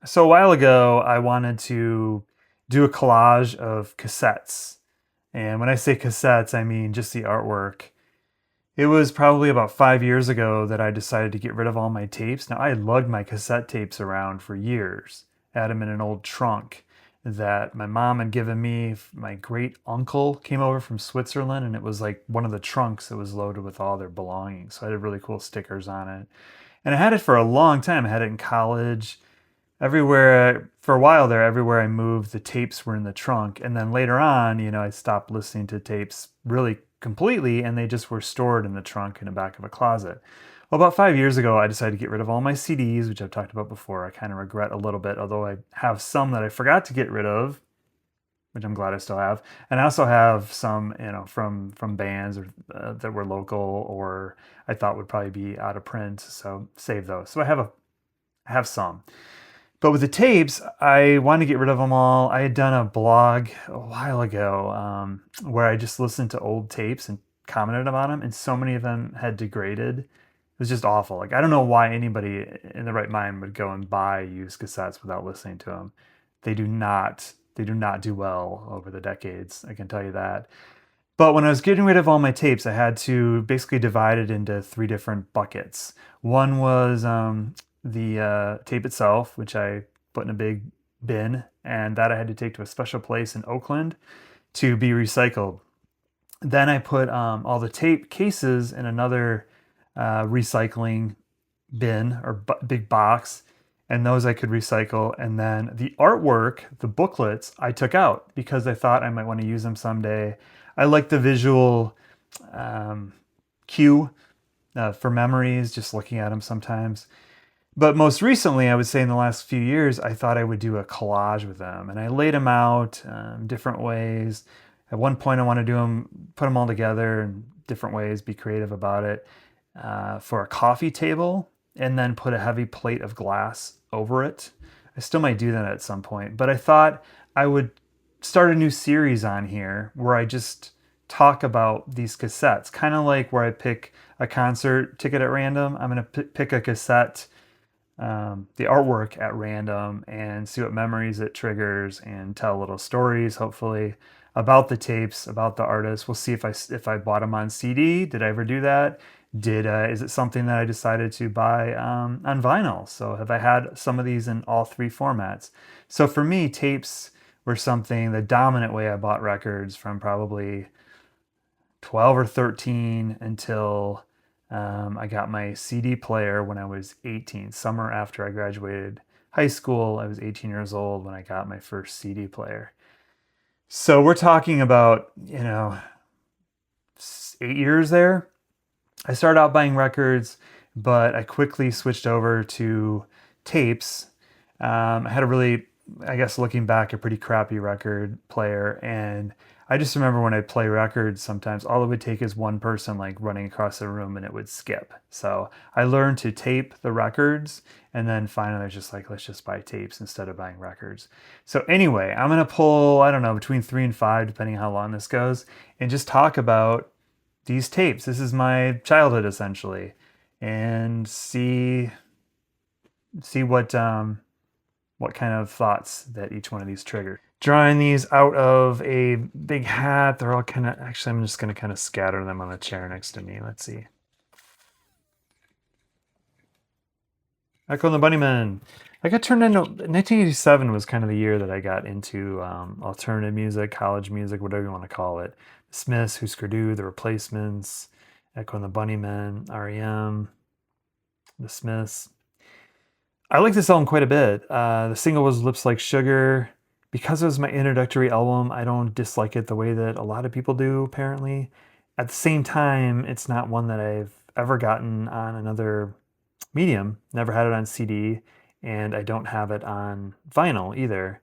So a while ago, I wanted to do a collage of cassettes. And when I say cassettes, I mean just the artwork. It was probably about 5 years ago that I decided to get rid of all my tapes. Now, I had lugged my cassette tapes around for years. I had them in an old trunk that my mom had given me. My great uncle came over from Switzerland, and it was like one of the trunks that was loaded with all their belongings. So I had really cool stickers on it. And I had it for a long time. I had it in college. Everywhere, for a while there, everywhere I moved, the tapes were in the trunk. And then later on, I stopped listening to tapes really completely, and they just were stored in the trunk in the back of a closet. Well, about 5 years ago, I decided to get rid of all my CDs, which I've talked about before. I kind of regret a little bit, although I have some that I forgot to get rid of, which I'm glad I still have. And I also have some, from bands that were local or I thought would probably be out of print. So save those. So I have some. But with the tapes, I wanted to get rid of them all. I had done a blog a while ago where I just listened to old tapes and commented about them, and so many of them had degraded. It was just awful. Like, I don't know why anybody in the right mind would go and buy used cassettes without listening to them. They do not. They do not do well over the decades. I can tell you that. But when I was getting rid of all my tapes, I had to basically divide it into three different buckets. One was the tape itself, which I put in a big bin, and that I had to take to a special place in Oakland to be recycled. Then I put all the tape cases in another recycling bin or big box, and those I could recycle. And then the artwork, the booklets, I took out because I thought I might want to use them someday. I like the visual cue for memories, just looking at them sometimes. But most recently, I would say in the last few years, I thought I would do a collage with them. And I laid them out different ways. At one point, I want to put them all together in different ways, be creative about it, for a coffee table, and then put a heavy plate of glass over it. I still might do that at some point. But I thought I would start a new series on here where I just talk about these cassettes, kind of like where I pick a concert ticket at random. I'm going to pick a cassette, the artwork at random, and see what memories it triggers, and tell little stories, hopefully, about the tapes, about the artists. We'll see if I bought them on CD. Did I ever do that? Is it something that I decided to buy on vinyl? So have I had some of these in all three formats? So for me, tapes were something, the dominant way I bought records, from probably 12 or 13 until I got my CD player when I was 18. Summer after I graduated high school, I was 18 years old when I got my first CD player. So we're talking about, 8 years there. I started out buying records, but I quickly switched over to tapes. I had a really, I guess looking back, a pretty crappy record player, and I just remember when I play records, sometimes all it would take is one person like running across the room and it would skip. So I learned to tape the records, and then finally I was just like, let's just buy tapes instead of buying records. So anyway, I'm going to pull, I don't know, between 3 and 5, depending on how long this goes, and just talk about these tapes. This is my childhood essentially, and see what kind of thoughts that each one of these triggered. Drawing these out of a big hat. They're all kind of, actually, I'm just going to kind of scatter them on the chair next to me. Let's see. Echo and the Bunnymen. I got turned into, 1987 was kind of the year that I got into alternative music, college music, whatever you want to call it. The Smiths, Husker Du, The Replacements, Echo and the Bunnymen, R.e.m, The Smiths. I like this album quite a bit. The single was Lips Like Sugar. Because it was my introductory album, I don't dislike it the way that a lot of people do, apparently. At the same time, it's not one that I've ever gotten on another medium. Never had it on CD, and I don't have it on vinyl either.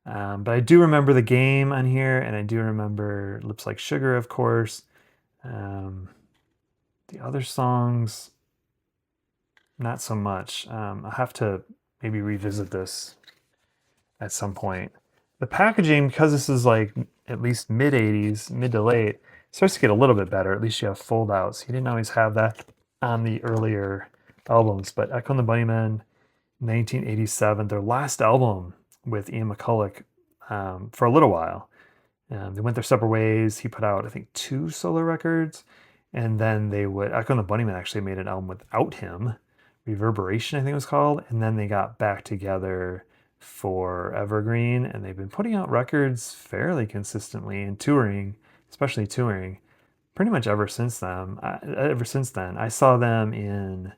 But I do remember The Game on here, and I do remember Lips Like Sugar, of course. The other songs, not so much. I'll have to maybe revisit this at some point. The packaging, because this is like at least mid-80s, mid to late, starts to get a little bit better. At least you have fold-outs. You didn't always have that on the earlier albums. But Echo and the Bunnymen, 1987, their last album with Ian McCulloch for a little while. They went their separate ways. He put out, I think, 2 solo records, and then Echo and the Bunnymen actually made an album without him, Reverberation, I think it was called, and then they got back together for Evergreen, and they've been putting out records fairly consistently and touring, especially touring, pretty much ever since then. I saw them in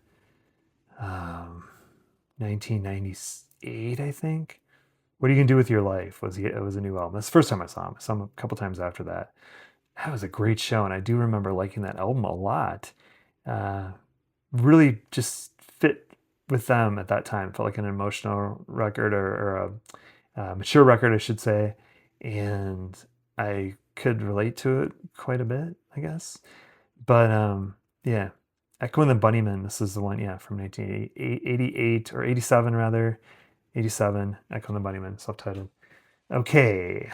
1998, I think. What Are You Gonna Do With Your Life it was a new album. That's the first time I saw him. I saw him a couple times after that. That was a great show, and I do remember liking that album a lot. Uh, Really just fit with them at that time. Felt like an emotional record or a mature record, I should say, and I could relate to it quite a bit, I guess. But yeah, Echo and the Bunnymen. This is the one, yeah, from 1988 or 87 rather. 87, Echo and the Bunnymen, self-titled. Okay,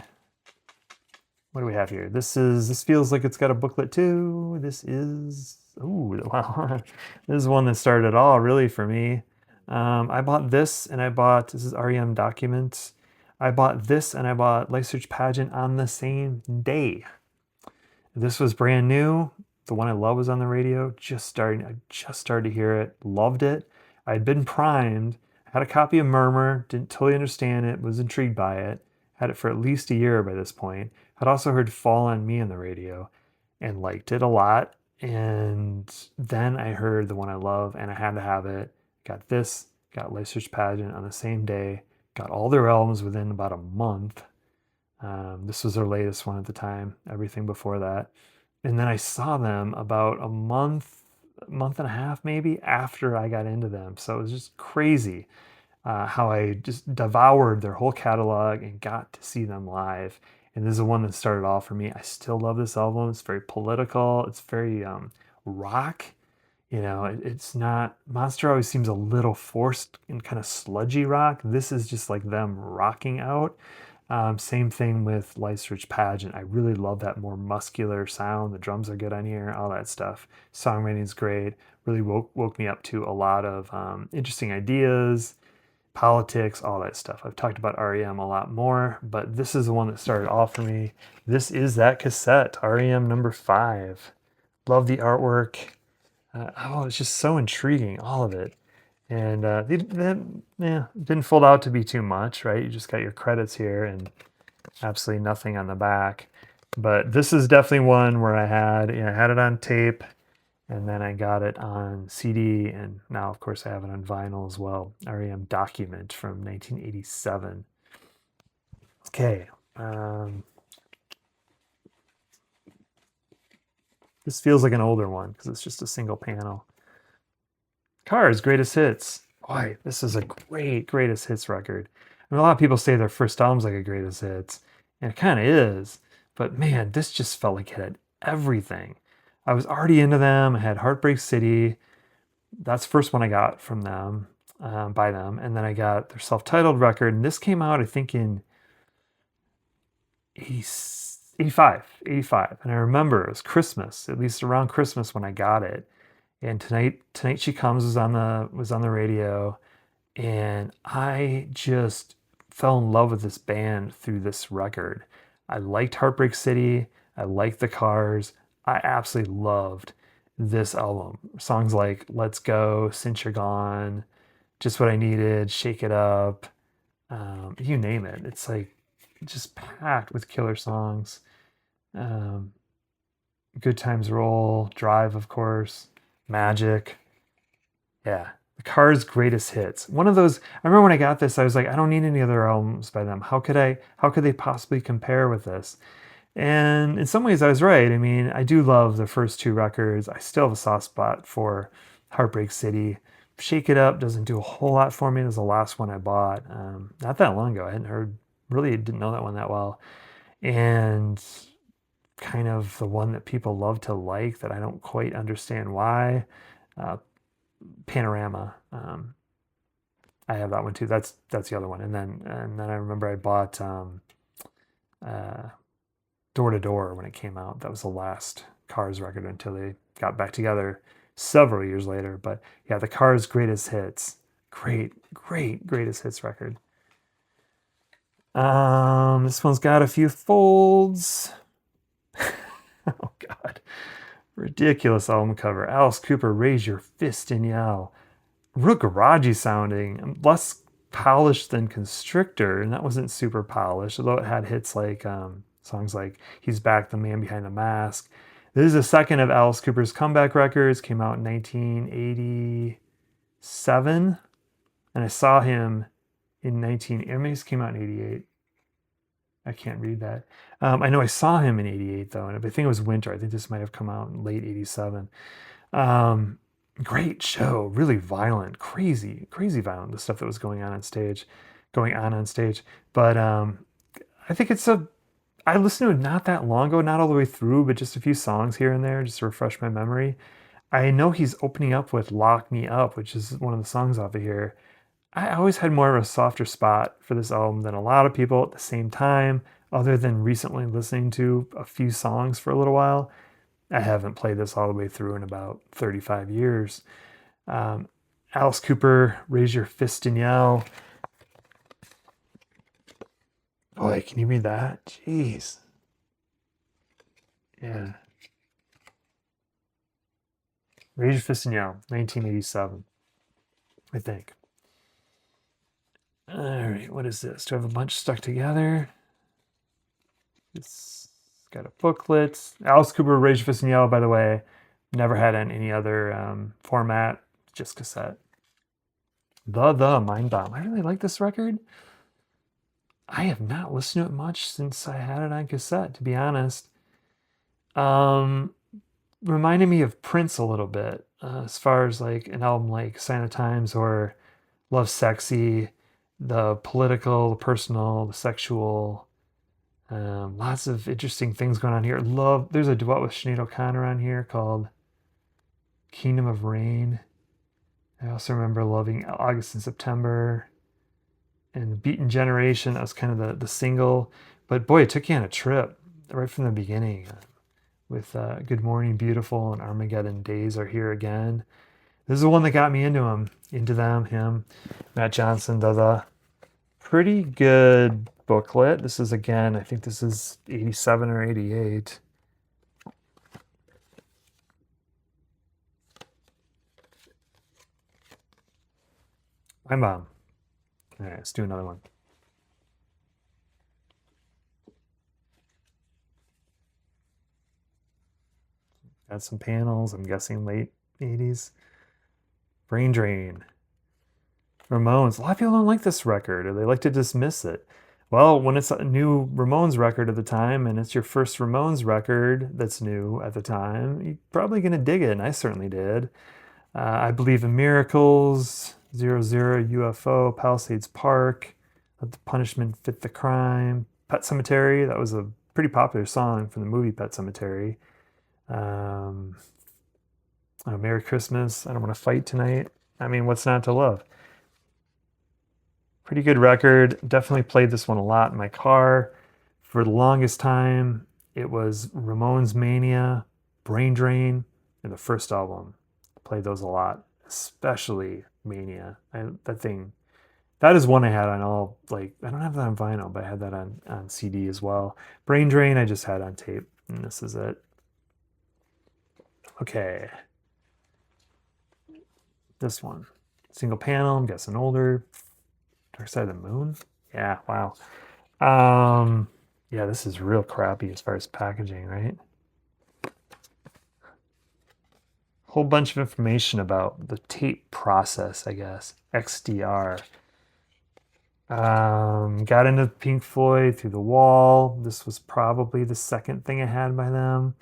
what do we have here? This feels like it's got a booklet too. This is, ooh, wow. This is one that started it all really for me. I bought this and this is R.e.m. Documents. I bought this and I bought Life Search Pageant on the same day. This was brand new. The One I Love was on the radio. I just started to hear it. Loved it. I'd been primed. I had a copy of Murmur. Didn't totally understand it. Was intrigued by it. Had it for at least a year by this point. I'd also heard Fall on Me on the radio and liked it a lot. And then I heard The One I Love and I had to have it. Got this. Got Life Search Pageant on the same day. Got all their albums within about a month. This was their latest one at the time. Everything before that. And then I saw them about a month and a half maybe after I got into them. So it was just crazy how I just devoured their whole catalog and got to see them live. And this is the one that started off for me. I still love this album. It's very political. It's very rock. You know, it's not, Monster always seems a little forced and kind of sludgy rock. This is just like them rocking out. Same thing with Life Search Pageant. I really love that more muscular sound. The drums are good on here, all that stuff. Songwriting's great. Really woke me up to a lot of interesting ideas, politics, all that stuff. I've talked about R.e.m. a lot more, but this is the one that started off for me. This is that cassette, R.e.m. number 5. Love the artwork. It's just so intriguing, all of it. And didn't fold out to be too much, right? You just got your credits here and absolutely nothing on the back. But this is definitely one where I had it on tape, and then I got it on CD, and now, of course, I have it on vinyl as well. R.e.m. Document from 1987. Okay. This feels like an older one because it's just a single panel. Cars, Greatest Hits. Boy, this is a great Greatest Hits record. I mean, a lot of people say their first album's like a Greatest Hits, and it kind of is. But man, this just felt like it had everything. I was already into them. I had Heartbreak City. That's the first one I got from them, by them. And then I got their self-titled record. And this came out, I think, in 85. And I remember it was Christmas, at least around Christmas when I got it. And Tonight She Comes was on the radio, and I just fell in love with this band through this record. I liked Heartbreak City. I liked the Cars. I absolutely loved this album. Songs like Let's Go, Since You're Gone, Just What I Needed, Shake It Up, you name it. It's like just packed with killer songs. Good Times Roll, Drive, of course. Magic. Yeah. The Cars' Greatest Hits. One of those, I remember when I got this, I was like, I don't need any other albums by them. How could they possibly compare with this? And in some ways I was right. I mean, I do love the first 2 records. I still have a soft spot for Heartbreak City. Shake It Up doesn't do a whole lot for me. It was the last one I bought. Not that long ago. Really didn't know that one that well. And kind of the one that people love to like that I don't quite understand why. Panorama. I have that one too. That's the other one. And then I remember I bought Door to Door when it came out. That was the last Cars record until they got back together several years later. But yeah, the Cars' Greatest Hits. Greatest hits record. This one's got a few folds. Oh God, ridiculous album cover. Alice Cooper, Raise Your Fist and Yell. Real garagey sounding, less polished than Constrictor, and that wasn't super polished, although it had hits like songs like He's Back, The Man Behind the Mask. This is the second of Alice Cooper's comeback records, came out in 1987, and I saw him in 19, I mean, this came out in 88. I can't read that. I know I saw him in 88 though, and I think it was winter. I think this might have come out in late 87. Great show, really violent, crazy violent, the stuff that was going on stage. But I think I listened to it not that long ago, not all the way through, but just a few songs here and there, just to refresh my memory. I know he's opening up with Lock Me Up, which is one of the songs off of here. I always had more of a softer spot for this album than a lot of people at the same time, other than recently listening to a few songs for a little while. I haven't played this all the way through in about 35 years. Alice Cooper, Raise Your Fist and Yell. Boy, can you read that? Jeez. Yeah. Raise Your Fist and Yell, 1987, I think. All right, what is this? Do I have a bunch stuck together? It's got a booklet. Alice Cooper, Raise Your Fist and Yell, by the way, never had on any other format, just cassette. The Mind Bomb. I really like this record. I have not listened to it much since I had it on cassette, to be honest. Reminded me of Prince a little bit, as far as like an album like Sign of Times or Love Sexy, the political, the personal, the sexual. Lots of interesting things going on here. There's a duet with Sinead O'Connor on here called Kingdom of Rain. I also remember loving August and September and Beaten Generation. That was kind of the single. But boy, it took you on a trip right from the beginning with Good Morning Beautiful and Armageddon Days Are Here Again. This is the one that got me into him. Matt Johnson does a pretty good booklet. This is, again, I think this is 87 or 88. My mom. All right, let's do another one. Got some panels, I'm guessing late 80s. Brain Drain. Ramones. A lot of people don't like this record, or they like to dismiss it. Well, when it's a new Ramones record at the time, and it's your first Ramones record that's new at the time, you're probably going to dig it, and I certainly did. I Believe in Miracles, 00 UFO, Palisades Park, Let the Punishment Fit the Crime, Pet Sematary. That was a pretty popular song from the movie Pet Sematary. Merry Christmas, I Don't Want to Fight Tonight. I mean, what's not to love? Pretty good record. Definitely played this one a lot in my car. For the longest time, it was Ramones Mania, Brain Drain, and the first album. Played those a lot, especially Mania. That is one I had on all, like, I don't have that on vinyl, but I had that on CD as well. Brain Drain, I just had on tape, and this is it. Okay. This one. Single panel, I'm guessing older. Dark Side of the Moon? Yeah, wow. Yeah, this is real crappy as far as packaging, right? Whole bunch of information about the tape process, I guess. XDR. Got into Pink Floyd Through the Wall. This was probably the second thing I had by them.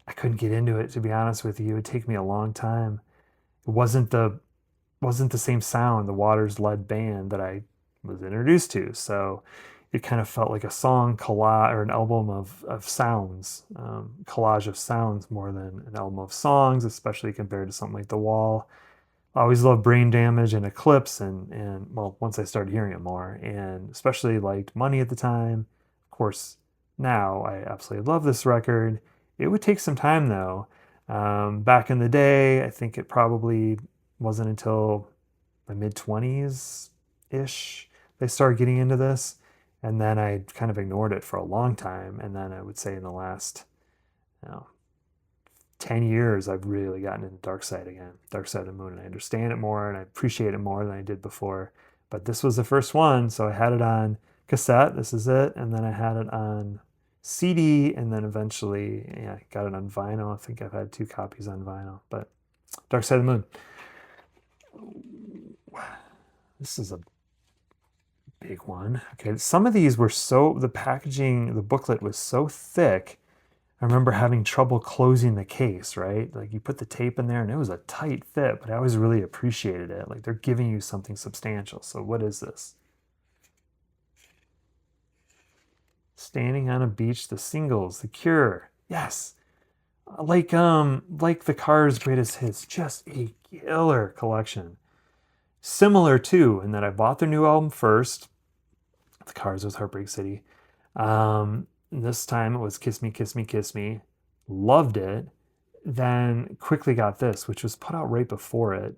I couldn't get into it, to be honest with you. It would take me a long time. It wasn't the same sound, the Waters led band that I was introduced to. So it kind of felt like a song collage or an album of sounds, collage of sounds more than an album of songs, especially compared to something like The Wall. I always loved Brain Damage and Eclipse and well, once I started hearing it more, and especially liked Money at the time. Of course, now I absolutely love this record. It would take some time though. Back in the day, I think it probably wasn't until my mid-20s ish, they started getting into this. And then I kind of ignored it for a long time. And then I would say in the last, you know, 10 years, I've really gotten into Dark Side again, Dark Side of the Moon. And I understand it more and I appreciate it more than I did before. But this was the first one. So I had it on cassette. This is it. And then I had it on CD. And then eventually, I got it on vinyl. I think I've had 2 copies on vinyl. But Dark Side of the Moon. This is a big one. Okay, some of these were the packaging, the booklet was so thick. I remember having trouble closing the case, right? Like you put the tape in there and it was a tight fit, but I always really appreciated it. Like they're giving you something substantial. So what is this? Standing on a Beach, the singles, The Cure. Yes. Like the Cars' greatest hits, just a killer collection. Similar too, in that I bought their new album first, The Cars with Heartbreak City. This time it was Kiss Me, Kiss Me, Kiss Me. Loved it. Then quickly got this, which was put out right before it.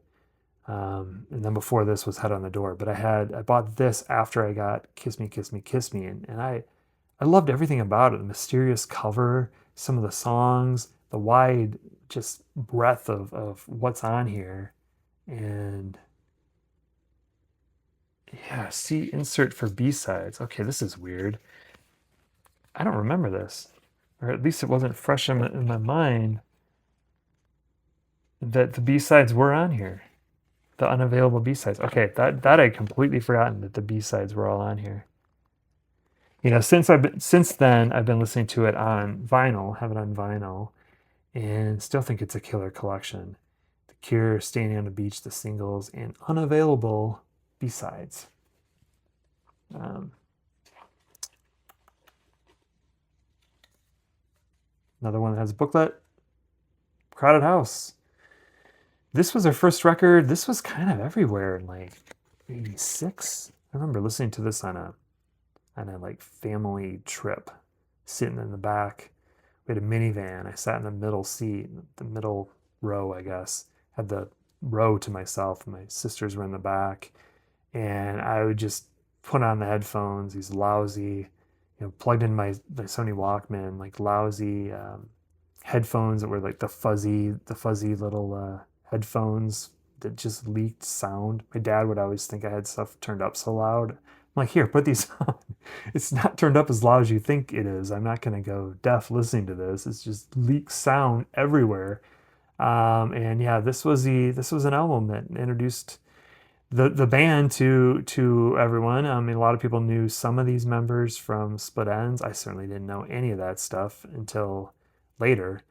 And then before this was Head on the Door. But I bought this after I got Kiss Me, Kiss Me, Kiss Me. And I loved everything about it. The mysterious cover, some of the songs, the wide just breadth of what's on here. And yeah, see insert for B-sides. Okay, this is weird. I don't remember this. Or at least it wasn't fresh in my mind that the B-sides were on here. The unavailable B-sides. Okay, that I'd completely forgotten that the B-sides were all on here. Since then I've been listening to it on vinyl, have it on vinyl, and still think it's a killer collection. The Cure, Standing on the Beach, the singles, and unavailable B-sides. Another one that has a booklet, Crowded House. This was our first record. This was kind of everywhere in like 86. I remember listening to this on a like family trip, sitting in the back. We had a minivan. I sat in the middle seat, the middle row, I guess. Had the row to myself, and my sisters were in the back. And I would just put on the headphones, these lousy, plugged in my Sony Walkman, like lousy headphones that were like the fuzzy little headphones that just leaked sound. My dad would always think I had stuff turned up so loud. I'm like, here, put these on. It's not turned up as loud as you think it is. I'm not going to go deaf listening to this. It's just leaked sound everywhere. And yeah, this was an album that introduced the band to everyone. I mean, a lot of people knew some of these members from Split Enz. I certainly didn't know any of that stuff until later.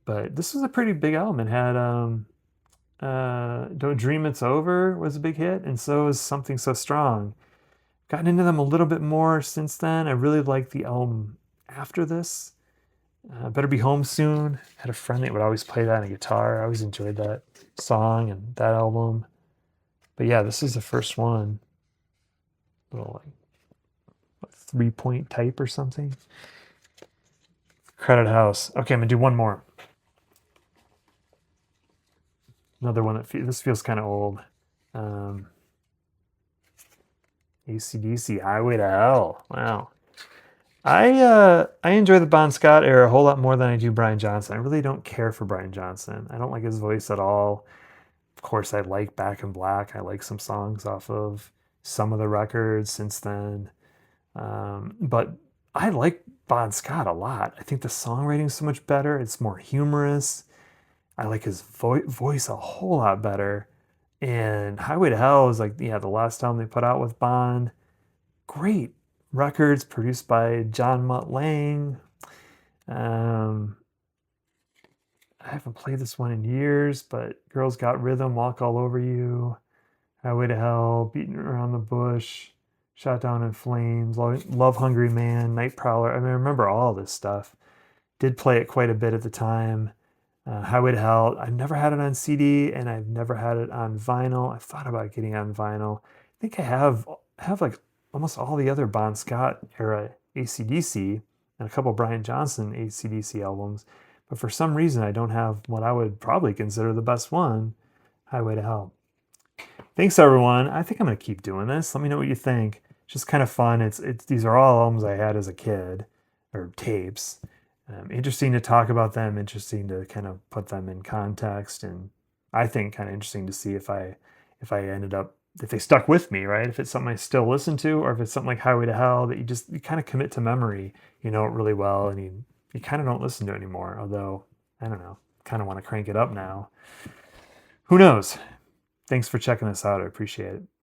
But this was a pretty big album. It had Don't Dream It's Over was a big hit, and so was Something So Strong. Gotten into them a little bit more since then. I really liked the album after this. Better Be Home Soon. Had a friend that would always play that on a guitar. I always enjoyed that song and that album. But yeah, this is the first one. Little like 3-point type or something. Crowded House. Okay, I'm gonna do one more. Another one this feels kind of old. AC/DC, Highway to Hell. Wow. I enjoy the Bon Scott era a whole lot more than I do Brian Johnson. I really don't care for Brian Johnson. I don't like his voice at all. Of course, I like Back in Black. I like some songs off of some of the records since then. But I like Bon Scott a lot. I think the songwriting is so much better. It's more humorous. I like his voice a whole lot better. And Highway to Hell is like, the last album they put out with Bon. Great records produced by John Mutt Lang. I haven't played this one in years, but Girls Got Rhythm, Walk All Over You, Highway to Hell, Beating Around the Bush, Shot Down in Flames, Love Hungry Man, Night Prowler. I mean, I remember all this stuff. Did play it quite a bit at the time. Highway to Hell, I've never had it on CD, and I've never had it on vinyl. I've thought about getting it on vinyl. I think I have like almost all the other Bon Scott era AC/DC and a couple Brian Johnson AC/DC albums. But for some reason, I don't have what I would probably consider the best one, Highway to Hell. Thanks, everyone. I think I'm going to keep doing this. Let me know what you think. It's just kind of fun. It's these are all albums I had as a kid, or tapes. Interesting to talk about them. Interesting to kind of put them in context, and I think kind of interesting to see if I ended up if they stuck with me, right? If it's something I still listen to, or if it's something like Highway to Hell that you kind of commit to memory, you know it really well, and you kind of don't listen to it anymore. Although I don't know, kind of want to crank it up now. Who knows? Thanks for checking this out. I appreciate it.